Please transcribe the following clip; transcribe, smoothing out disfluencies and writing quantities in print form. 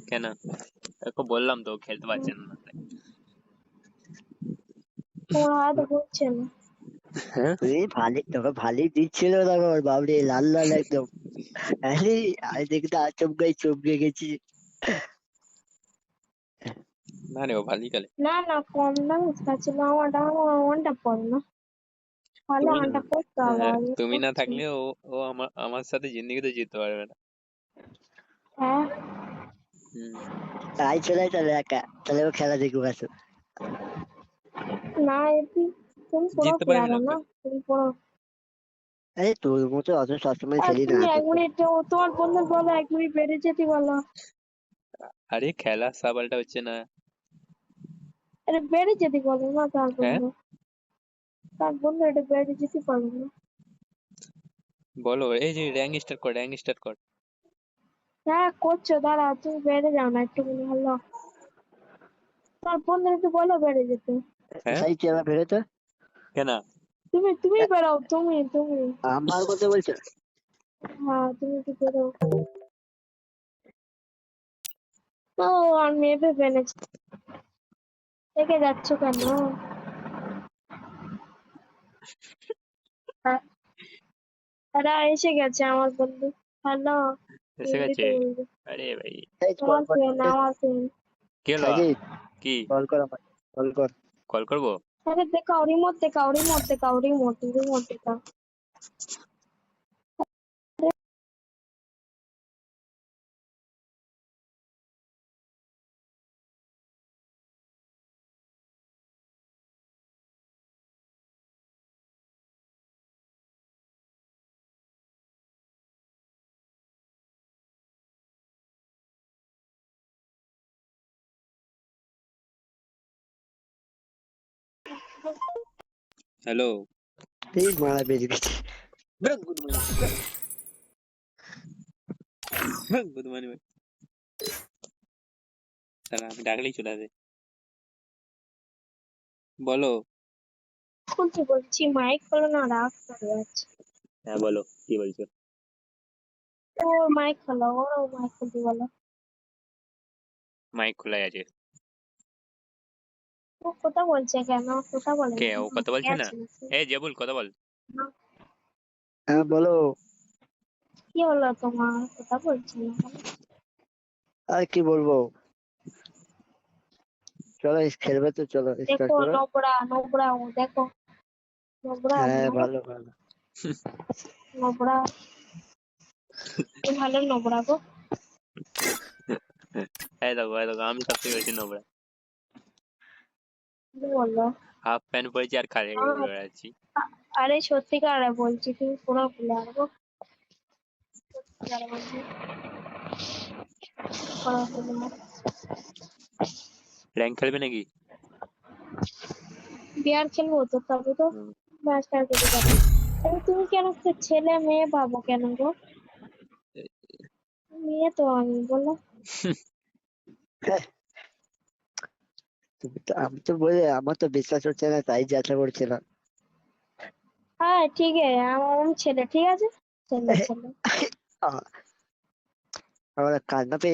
কেন? ওকে বললাম তো ও খেলতে পারছে না। তোমার হাত ঘুরছে না। হ্যাঁ তোকে ভালোই দিচ্ছিল তখন, বাবরে লাল লাল একদম। আরে আমি দেখতে চমকে গেছি। না রে ও ভালোই খেলে। না কম দামে খাচ্ছিল, আমারটা পড়ে না ভালো, আমারটা পড়তে হবে। তুমি না থাকলে ও ও আমার সাথে জিন্দেগিতে জিততে পারবে না। হ্যাঁ তাই চলে তাহলে একা, তাহলে ও খেলা দেখবো আসো। না তুমি পড়ো জিততে কি পারবে আরো না না, তো। তুমি পড়ো। আরে তোর মতো অত সবসময় খেলি না। তুমি 1 মিনিট তোমার বন্ধু বলো, 1 মিনিট বেড়ে যেতে বলো। আরে খেলা সাবালটা হচ্ছে না। আরে বেড়ে যেতে বলো না হ্যাঁ তার বন্ধু এটা বেড়ে যেতে পারবে না। বলো, এই যে র্যাঙ্ক স্টার্ট কর। হ্যাঁ করছো, দাঁড়া তুমি বেড়ে যাও না একটু ভালো। তার বন্ধু একটু বলো বেড়ে যেতে। হ্যাঁ সাই চেলা ফেরত। কেন? তুমি বেড়াও, তুমি আমার কথা বলছো? হ্যাঁ তুমি একটু বেড়াও। ও আমি এভাবে বেড়েছি, দেখে যাচ্ছ কেন? তারা এসে গেছে আমার বন্ধু। হ্যালো, এসে গেছে? হিন্দিতে বলবে। আরে ভাই আমার ফ্রেন্ড, আমার ফ্রেন্ড। কি হলো? সাজিদ কি কল কর আমাকে, কল কর। কল করবো? আরে দেখাও রিমোট দেখাও। হ্যালো এই মারা বেরিয়ে গেছে। গুড মর্নিং ভাই। তাহলে আমি ডাকলেই চলে আসে। বলো। বলছি মাইক খোলো না, রাগ করে যাচ্ছে। হ্যাঁ বলো, কি বলছো? ও মাইক খোলো, ও মাইক খুলতে বলো। মাইক খোলাই আছে। ও কথা বলছে কেন? কথা বলে কে না। ও কথা বলছে না? আছে নাকি? এই জেবুল কথা বল। হ্যাঁ বলো। কি হলো তোমার, কথা বলছি না কেন? আর কি বলবো, চলো খেলবে তো, চলো স্টার্ট দেখো করো। নোবরা ও দেখো, নোবরা হ্যাঁ ভালো, ভালো ভালো। নোবরা ভালো, নোবরা গো। এই দেখো আমি সব থেকে বেশি নোংরা। কি বললো? হাফ প্যান্ট পরেছি আর খালি ঘুরে বেড়াচ্ছি। আরে সত্যিকার বলছি, তুমি পুরো ভুলে আসবো। সত্যিকার বলছি, পুরো ভুলে আসবো। র্যাঙ্ক খেলবে নাকি? বিয়ার খেলবো তো, তবে তো মাস্টার খেতে পারবো। আরে তুমি কেন ছেলে মেয়ে পাবো কেন গো? মেয়ে তো আমি, বলো। আমি তো বলে আমার তো বিশ্বাস হচ্ছে না, তাই যাত্রা করছিলাম। হ্যাঁ ঠিক আছে, আমি ছেলে, ঠিক আছে ছেলে। আমার কান্না পেয়ে